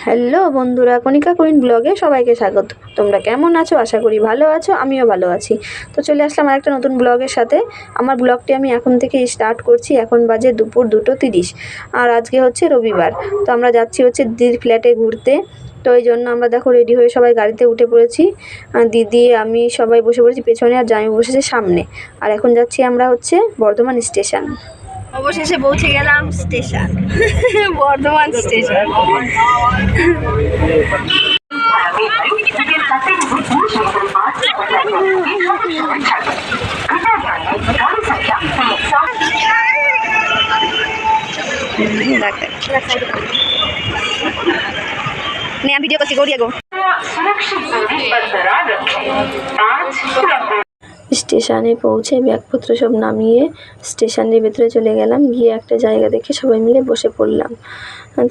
Hello বন্ধুরা, কণিকা queen ব্লগে সবাইকে স্বাগত। তোমরা কেমন আছো? আশা করি ভালো আছো, আমিও ভালো আছি। তো চলে আসলাম আর একটা নতুন ব্লগের সাথে। আমার ব্লগটি আমি এখন থেকে স্টার্ট করছি। এখন বাজে দুপুর 2:30 আর আজকে হচ্ছে রবিবার। তো আমরা যাচ্ছি হচ্ছে দিদির ফ্ল্যাটে ঘুরতে। তো এই জন্য আমরা দেখো রেডি হয়ে সবাই গাড়িতে উঠে পড়েছি। দিদি, আমি সবাই বসে পড়েছি পেছনে, আর জামাই বসেছে সামনে। আর এখন যাচ্ছি আমরা হচ্ছে বর্ধমান স্টেশন। অবশেষে পৌঁছে গেলাম স্টেশন, বর্ধমান স্টেশন। वीडियो को सिखो गो স্টেশনে পৌঁছে ব্যাগপত্র সব নামিয়ে স্টেশনের ভেতরে চলে গেলাম। গিয়ে একটা জায়গা দেখে সবাই মিলে বসে পড়লাম।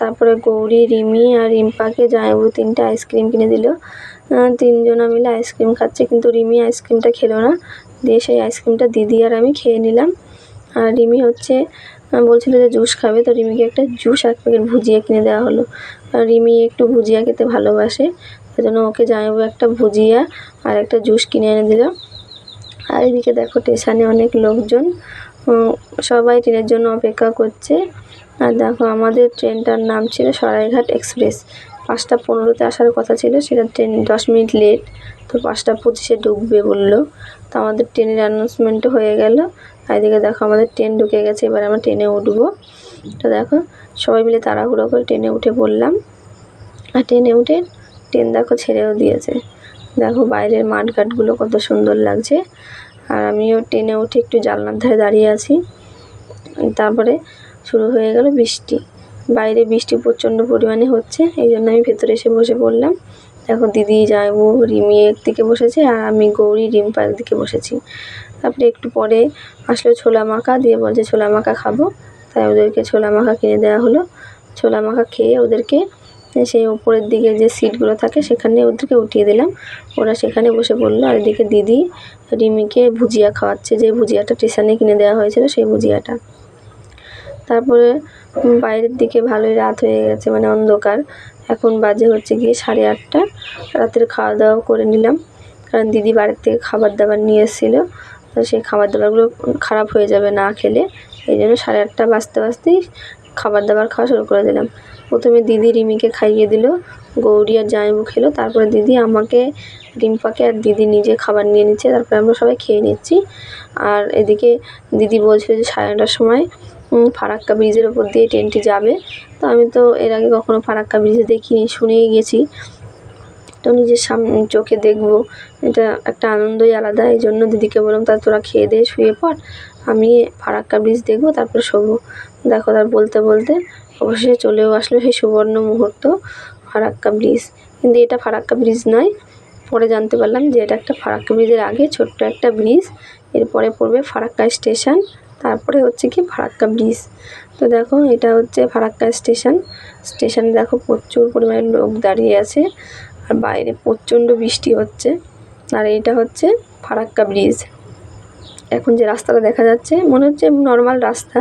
তারপরে গৌরী, রিমি আর রিম্পাকে জামাইবাবু 3টে আইসক্রিম কিনে দিল। 3জনা মিলে আইসক্রিম খাচ্ছে, কিন্তু রিমি আইসক্রিমটা খেলো না। দিয়ে সেই আইসক্রিমটা দিদি আর আমি খেয়ে নিলাম। আর রিমি হচ্ছে বলছিল যে জুস খাবে, তো রিমিকে একটা জুস আর 1 প্যাকেট ভুজিয়া কিনে দেওয়া হলো। আর রিমি একটু ভুজিয়া খেতে ভালোবাসে, সেই জন্য ওকে জামাইবাবু একটা ভুজিয়া আর একটা জুস কিনে এনে দিল। আর এদিকে দেখো স্টেশনে অনেক লোকজন, সবাই ট্রেনের জন্য অপেক্ষা করছে। আর দেখো আমাদের ট্রেনটার নাম ছিল সরাইঘাট এক্সপ্রেস। 5টা 15-তে আসার কথা ছিল, সেটা ট্রেন 10 মিনিট লেট। তো 5টা 25-এ ঢুকবে বললো। তো আমাদের ট্রেনের অ্যানাউন্সমেন্টও হয়ে গেল। আর এদিকে দেখো আমাদের ট্রেন ঢুকে গেছে, এবার আমরা ট্রেনে উঠবো। তো দেখো সবাই মিলে তাড়াহুড়ো করে ট্রেনে উঠে পড়লাম। আর ট্রেনে উঠে ট্রেন দেখো ছেড়েও দিয়েছে। দেখো বাইরের মাঠঘাটগুলো কত সুন্দর লাগছে। আর আমিও ট্রেনে উঠে একটু জানলার ধারে দাঁড়িয়ে আছি। তারপরে শুরু হয়ে গেল বৃষ্টি। বাইরে বৃষ্টি প্রচণ্ড পরিমাণে হচ্ছে, এই জন্য আমি ভেতরে এসে বসে পড়লাম। দেখো দিদি, জামাইবাবু, রিমি একদিকে বসেছে আর আমি, গৌরী, রিম্পা একদিকে বসেছি। তারপরে একটু পরে আসলো ছোলা মাখা, দিয়ে বলছে ছোলা মাখা খাবো। তাই ওদেরকে ছোলা মাখা কিনে দেওয়া হলো। ছোলা মাখা খেয়ে ওদেরকে সেই ওপরের দিকে যে সিটগুলো থাকে সেখানে ওদেরকে উঠিয়ে দিলাম। ওরা সেখানে বসে পড়লো। আর এদিকে দিদি রিমিকে ভুজিয়া খাওয়াচ্ছে, যে ভুজিয়াটা স্টেশনে কিনে দেওয়া হয়েছিল সেই ভুজিয়াটা। তারপরে বাইরের দিকে ভালোই রাত হয়ে গেছে, মানে অন্ধকার। এখন বাজে হচ্ছে গিয়ে 8:30। রাতের খাওয়া দাওয়া করে নিলাম, কারণ দিদি বাড়ির থেকে খাবার দাবার নিয়ে এসেছিলো। তো সেই খাবার দাবারগুলো খারাপ হয়ে যাবে না খেলে, এই জন্য 8:30 বাজতেই খাবার দাবার খাওয়া শুরু করে দিলাম। প্রথমে দিদি রিমিকে খাইয়ে দিল, গৌরী আর জামাইবাবু খেলো। তারপরে দিদি আমাকে, রিম্পাকে, আর দিদি নিজে খাবার নিয়ে নিচ্ছে। তারপরে আমরা সবাই খেয়ে নিচ্ছি। আর এদিকে দিদি বলছিল যে 9:30টার সময় ফারাক্কা ব্রিজের ওপর দিয়ে ট্রেনটি যাবে। তো আমি তো এর আগে কখনো ফারাক্কা ব্রিজে দেখিনি, শুনেই গেছি। তো নিজের চোখে দেখবো, এটা একটা আনন্দই আলাদা। এই জন্য দিদিকে বললাম তা তোরা খেয়ে দিয়ে শুয়ে পড়, আমি ফারাক্কা ব্রিজ দেখবো, তারপরে শোবো। দেখো তার বলতে বলতে অবশেষে চলেও আসলো সেই সুবর্ণ মুহূর্ত, ফারাক্কা ব্রিজ। কিন্তু এটা ফারাক্কা ব্রিজ নয়, পরে জানতে পারলাম যে এটা একটা ফারাক্কা ব্রিজের আগে ছোট্ট একটা ব্রিজ। এরপরে পড়বে ফারাক্কা স্টেশন, তারপরে হচ্ছে কি ফারাক্কা ব্রিজ। তো দেখো এটা হচ্ছে ফারাক্কা স্টেশন। স্টেশনে দেখো প্রচুর পরিমাণে লোক দাঁড়িয়ে আছে, আর বাইরে প্রচণ্ড বৃষ্টি হচ্ছে। আর এইটা হচ্ছে ফারাক্কা ব্রিজ। এখন যে রাস্তাটা দেখা যাচ্ছে মনে হচ্ছে নর্মাল রাস্তা,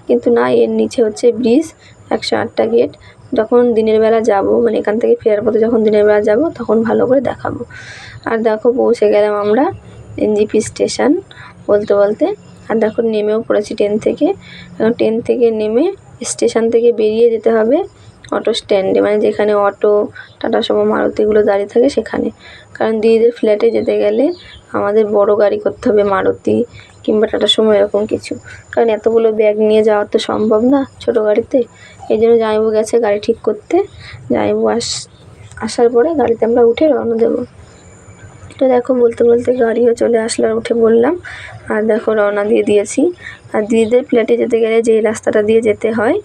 কিন্তু না, এর নিচে হচ্ছে ব্রিজ। 108টা গেট। যখন দিনের বেলা যাব, মানে এখান থেকে ফেরার পথে যখন দিনের বেলা যাব, তখন ভালো করে দেখাবো। আর দেখো পৌঁছে গেলাম আমরা এনজিপি স্টেশন বলতে বলতে। আর দেখো নেমেও পড়েছি ট্রেন থেকে। এখন ট্রেন থেকে নেমে স্টেশন থেকে বেরিয়ে যেতে হবে অটো স্ট্যান্ডে, মানে যেখানে অটো, টাটা সুমো, মারুতিগুলো দাঁড়িয়ে থাকে সেখানে। কারণ দিদিদের ফ্ল্যাটে যেতে গেলে আমাদের বড় গাড়ি করতে হবে, মারুতি কিংবা টাটা সুমো এরকম কিছু, কারণ এতগুলো ব্যাগ নিয়ে যাওয়া তো সম্ভব না ছোটো গাড়িতে। এই জন্য জামাইবাবু গেছে গাড়ি ঠিক করতে। জামাইবাবু আসার পরে গাড়িতে আমরা উঠে রওনা দেবো। তো দেখো বলতে বলতে গাড়িও চলে আসলো, আর উঠে বললাম। আর দেখো রওনা দিয়ে দিয়েছি। আর দিদিদের ফ্ল্যাটে যেতে গেলে যেই রাস্তাটা দিয়ে যেতে হয়,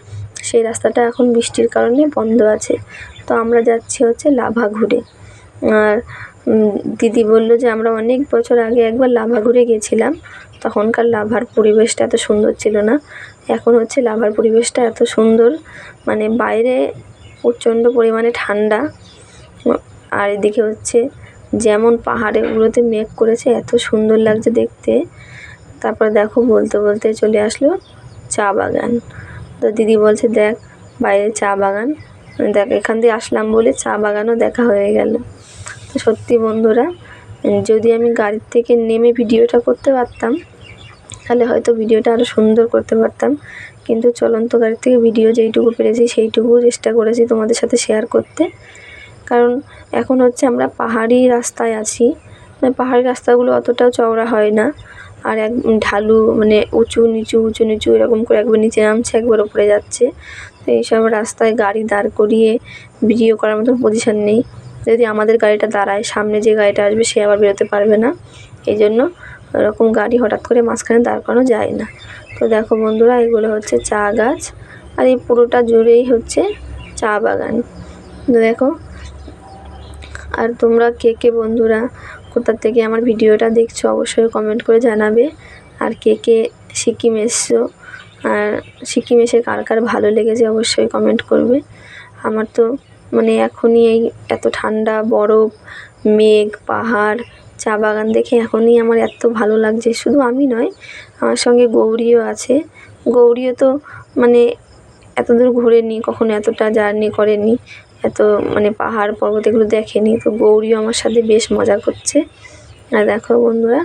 সেই রাস্তাটা এখন বৃষ্টির কারণে বন্ধ আছে। তো আমরা যাচ্ছি হচ্ছে লাভাঘুরে। আর দিদি বললো যে আমরা অনেক বছর আগে একবার লাভাঘুরে গেছিলাম, তখনকার লাভার পরিবেশটা এত সুন্দর ছিল না। এখন হচ্ছে লাভার পরিবেশটা এত সুন্দর, মানে বাইরে প্রচণ্ড পরিমাণে ঠান্ডা। আর এদিকে হচ্ছে যেমন পাহাড়েগুলোতে মেঘ করেছে, এত সুন্দর লাগছে দেখতে। তারপর দেখো বলতে বলতে চলে আসলো চা বাগান। তো দিদি বলছে দেখ বাইরে চা বাগান। দেখ এখান দিয়ে আসলাম বলে চা বাগানও দেখা হয়ে গেল। তো সত্যি বন্ধুরা, যদি আমি গাড়ির থেকে নেমে ভিডিওটা করতে পারতাম তাহলে হয়তো ভিডিওটা আরও সুন্দর করতে পারতাম, কিন্তু চলন্ত গাড়ির থেকে ভিডিও যেইটুকু পেরেছি সেইটুকু চেষ্টা করেছি তোমাদের সাথে শেয়ার করতে। কারণ এখন হচ্ছে আমরা পাহাড়ি রাস্তায় আছি, পাহাড়ি রাস্তাগুলো অতটাও চওড়া হয় না, আর এক ঢালু মানে উঁচু নিচু এরকম করে একবার নিচে নামছে একবার উপরে যাচ্ছে। তো এইসব রাস্তায় গাড়ি দাঁড় করিয়ে ভিডিও করার মতন পজিশান নেই। যদি আমাদের গাড়িটা দাঁড়ায়, সামনে যে গাড়িটা আসবে সে আবার বেরোতে পারবে না, এই জন্য ওরকম গাড়ি হঠাৎ করে মাঝখানে দাঁড় করানো যায় না। তো দেখো বন্ধুরা, এগুলো হচ্ছে চা গাছ, আর এই পুরোটা জুড়েই হচ্ছে চা বাগান। দেখো, আর তোমরা কে বন্ধুরা কোথা থেকে আমার ভিডিওটা দেখছো অবশ্যই কমেন্ট করে জানাবে। আর কে সিকিম এসছো, আর সিকিম এসে কার ভালো লেগেছে অবশ্যই কমেন্ট করবে। আমার তো মানে এখনই এই এত ঠান্ডা, বরফ, মেঘ, পাহাড়, চা বাগান দেখে এখনই আমার এত ভালো লাগছে। শুধু আমি নয়, আমার সঙ্গে গৌরীও আছে। গৌরীও তো মানে এত দূর ঘোরেনি, কখনো এতটা জার্নি করেনি, এত মানে পাহাড় পর্বত এগুলো দেখেনি। তো গৌরীও আমার সাথে বেশ মজা করছে। আর দেখো বন্ধুরা,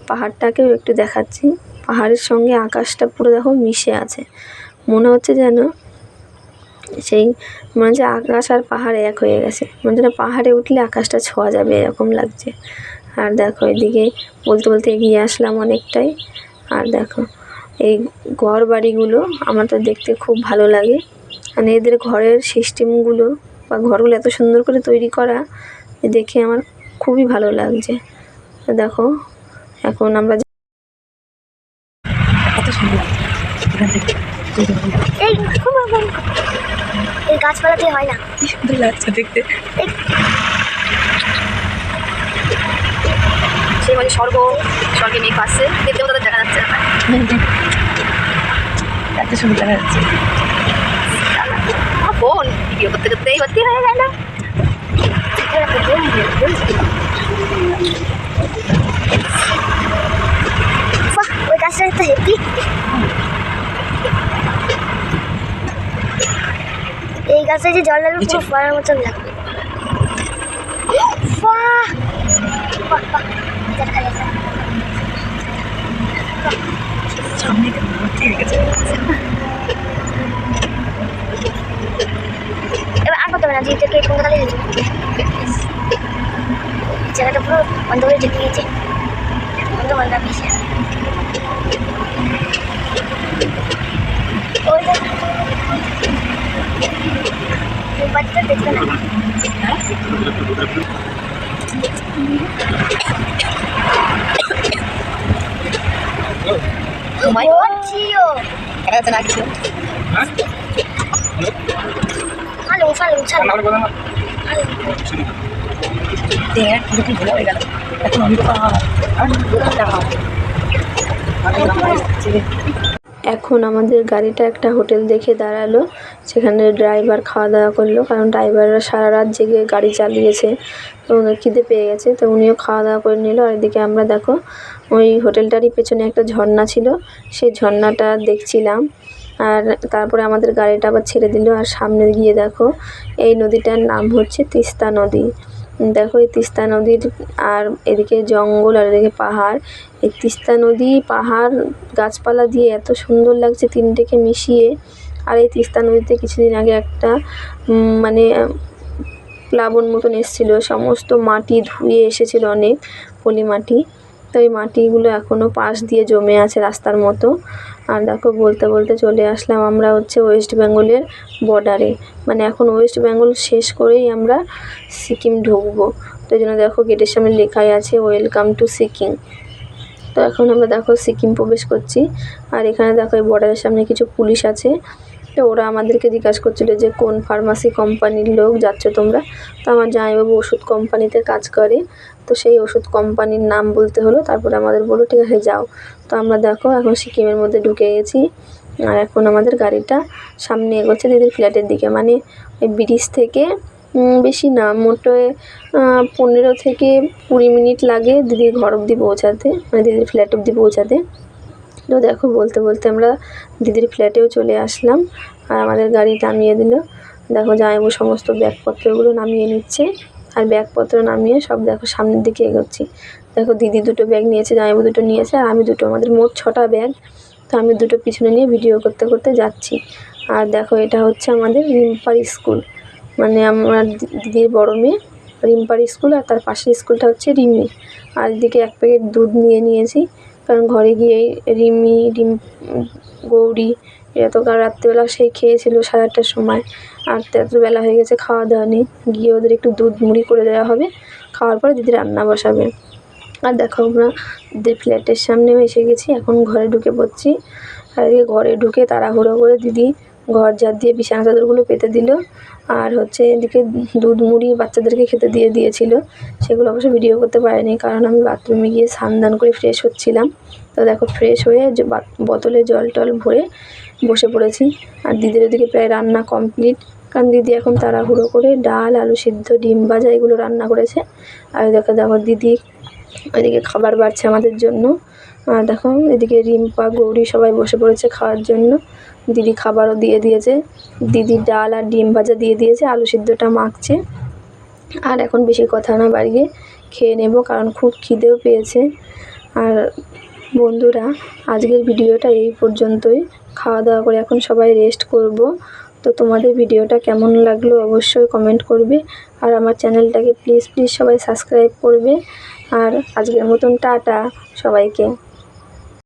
পাহাড়টাকেও একটু দেখাচ্ছি। পাহাড়ের সঙ্গে আকাশটা পুরো দেখো মিশে আছে, মনে হচ্ছে যেন সেই মনে হচ্ছে আকাশ আর পাহাড় এক হয়ে গেছে, মনে হচ্ছে না পাহাড়ে উঠলে আকাশটা ছোঁয়া যাবে এরকম লাগছে। আর দেখো এদিকে বলতে এগিয়ে আসলাম অনেকটাই। আর দেখো এই ঘর বাড়িগুলো আমার তো দেখতে খুব ভালো লাগে, মানে এদের ঘরের সিস্টেমগুলো বা ঘরগুলো এত সুন্দর করে তৈরি করা দেখে আমার খুবই ভালো লাগছে। তো দেখো এখন আমরা এই গাছপালা দিয়ে হয় না, কি সুন্দর লাগছে দেখতে। সেই মানে স্বর্গে মেঘ পাচ্ছে, দেখতেও তাদের দেখা যাচ্ছে না, এত সুন্দর দেখা যাচ্ছে। বোন ভিডিও করতে করতেই ভর্তি হয়ে গেল। ওই গাছটা একটা হেপি। এই গাছে যে জল লাগবে পুরো ফোয়ারার মতন লাগবে। এবার আর করতে হবে না, যে থেকে কোন কালে জায়গাটা পুরো বন্ধ করে ঢেকে গেছে, বন্ধ বেশি। ওই বাচ্চা দেখবে না, এখন আমাদের গাড়িটা একটা হোটেল দেখে দাঁড়ালো, সেখানে ড্রাইভার খাওয়া দাওয়া করলো, কারণ ড্রাইভাররা সারা রাত জেগে গাড়ি চালিয়েছে, তো ওদের খিদে পেয়ে গেছে, তো উনিও খাওয়া দাওয়া করে নিল। আর এদিকে আমরা দেখো ওই হোটেলটারই পেছনে একটা ঝর্ণা ছিল, সেই ঝর্ণাটা দেখছিলাম। আর তারপরে আমাদের গাড়িটা আবার ছেড়ে দিল, আর সামনে গিয়ে দেখো এই নদীটার নাম হচ্ছে তিস্তা নদী। দেখো এই তিস্তা নদীর, আর এদিকে জঙ্গল আর এদিকে পাহাড়, এই তিস্তা নদী পাহাড় গাছপালা দিয়ে এত সুন্দর লাগছে তিনটেকে মিশিয়ে। আর এই তিস্তা নদীতে কিছুদিন আগে একটা মানে প্লাবন মতন এসেছিলো, সমস্ত মাটি ধুয়ে এসেছিলো, অনেক পলি মাটি। তো এই মাটিগুলো এখনও পাশ দিয়ে জমে আছে রাস্তার মতো। আর দেখো বলতে চলে আসলাম আমরা হচ্ছে ওয়েস্ট বেঙ্গলের বর্ডারে, মানে এখন ওয়েস্ট বেঙ্গল শেষ করেই আমরা সিকিম ঢুকবো। তো এই জন্য দেখো গেটের সামনে লেখাই আছে ওয়েলকাম টু সিকিম। তো এখন আমরা দেখো সিকিম প্রবেশ করছি। আর এখানে দেখো এই বর্ডারের সামনে কিছু পুলিশ আছে, তো ওরা আমাদেরকে জিজ্ঞাসা করছিল যে কোন ফার্মাসি কোম্পানির লোক যাচ্ছ তোমরা। তো আমার জামাইবাবু ওষুধ কোম্পানিতে কাজ করে, তো সেই ওষুধ কোম্পানির নাম বলতে হলো, তারপরে আমাদের বললো ঠিক আছে যাও। তো আমরা দেখো এখন সিকিমের মধ্যে ঢুকে গেছি। আর এখন আমাদের গাড়িটা সামনে এগোচ্ছে দিদির ফ্ল্যাটের দিকে, মানে ওই ব্রিজ থেকে বেশি না, মোটে 15 থেকে 20 মিনিট লাগে দিদির ঘর অবধি পৌঁছাতে, মানে দিদির ফ্ল্যাট অবধি পৌঁছাতে। তো দেখো বলতে আমরা দিদির ফ্ল্যাটেও চলে আসলাম, আর আমাদের গাড়ি থামিয়ে দিল। দেখো জামাইবাবু সমস্ত ব্যাগপত্রগুলো নামিয়ে নিচ্ছে, আর ব্যাগপত্র নামিয়ে সব দেখো সামনের দিকে এগোচ্ছি। দেখো দিদি 2টো ব্যাগ নিয়েছে, জামাইবাবু 2টো নিয়েছে, আর আমি 2টো, আমাদের মোট 6টা ব্যাগ। তো আমি 2টো পিছনে নিয়ে ভিডিও করতে করতে যাচ্ছি। আর দেখো এটা হচ্ছে আমাদের রিম্পার স্কুল, মানে আমার দিদির বড় মেয়ে রিম্পার স্কুল, আর তার পাশের স্কুলটা হচ্ছে রিমি। আর এদিকে 1 প্যাকেট দুধ নিয়ে নিয়েছি, কারণ ঘরে গিয়েই রিমি গৌরী এরা তো কাল রাত্রিবেলা সেই খেয়েছিল 8:30টার সময়, আর এত বেলা হয়ে গেছে, খাওয়া দাওয়া নেই। গিয়ে ওদের একটু দুধ মুড়ি করে দেওয়া হবে, খাওয়ার পরে দিদি রান্না বসাবে। আর দেখো আমরা দিদির ফ্ল্যাটের সামনেও এসে গেছি, এখন ঘরে ঢুকে পড়ছি। আর এদিকে ঘরে ঢুকে তাড়াহুড়ো করে দিদি ঘর ঝাড় দিয়ে বিছানা চাদরগুলো পেতে দিল, আর হচ্ছে এদিকে দুধ মুড়ি বাচ্চাদেরকে খেতে দিয়েছিল। সেগুলো অবশ্য ভিডিও করতে পারিনি, কারণ আমি বাথরুমে গিয়ে স্নান করে ফ্রেশ হচ্ছিলাম। তো দেখো ফ্রেশ হয়ে যে বোতলে জল টল ভরে বসে পড়েছি। আর দিদির ওদিকে প্রায় রান্না কমপ্লিট, কারণ দিদি এখন তাড়াহুড়ো করে ডাল, আলু সিদ্ধ, ডিম ভাজা এগুলো রান্না করেছে। আর দেখো দিদি ওইদিকে খাবার বাড়ছে আমাদের জন্য। আর দেখো এদিকে রিম্পা, গৌরী সবাই বসে পড়েছে খাওয়ার জন্য। দিদি খাবারও দিয়ে দিয়েছে, দিদি ডাল আর ডিম ভাজা দিয়ে দিয়েছে, আলু সিদ্ধটা মাখছে। আর এখন বেশি কথা না বাড়িয়ে খেয়ে নেব, কারণ খুব খিদেও পেয়েছে। আর বন্ধুরা, আজকের ভিডিওটা এই পর্যন্তই। খাওয়া দাওয়া করে এখন সবাই রেস্ট করব। তো তোমাদের ভিডিওটা কেমন লাগলো অবশ্যই কমেন্ট করবে, আর আমার চ্যানেলটাকে প্লিজ সবাই সাবস্ক্রাইব করবে। আর আজকের মতন টাটা সবাইকে।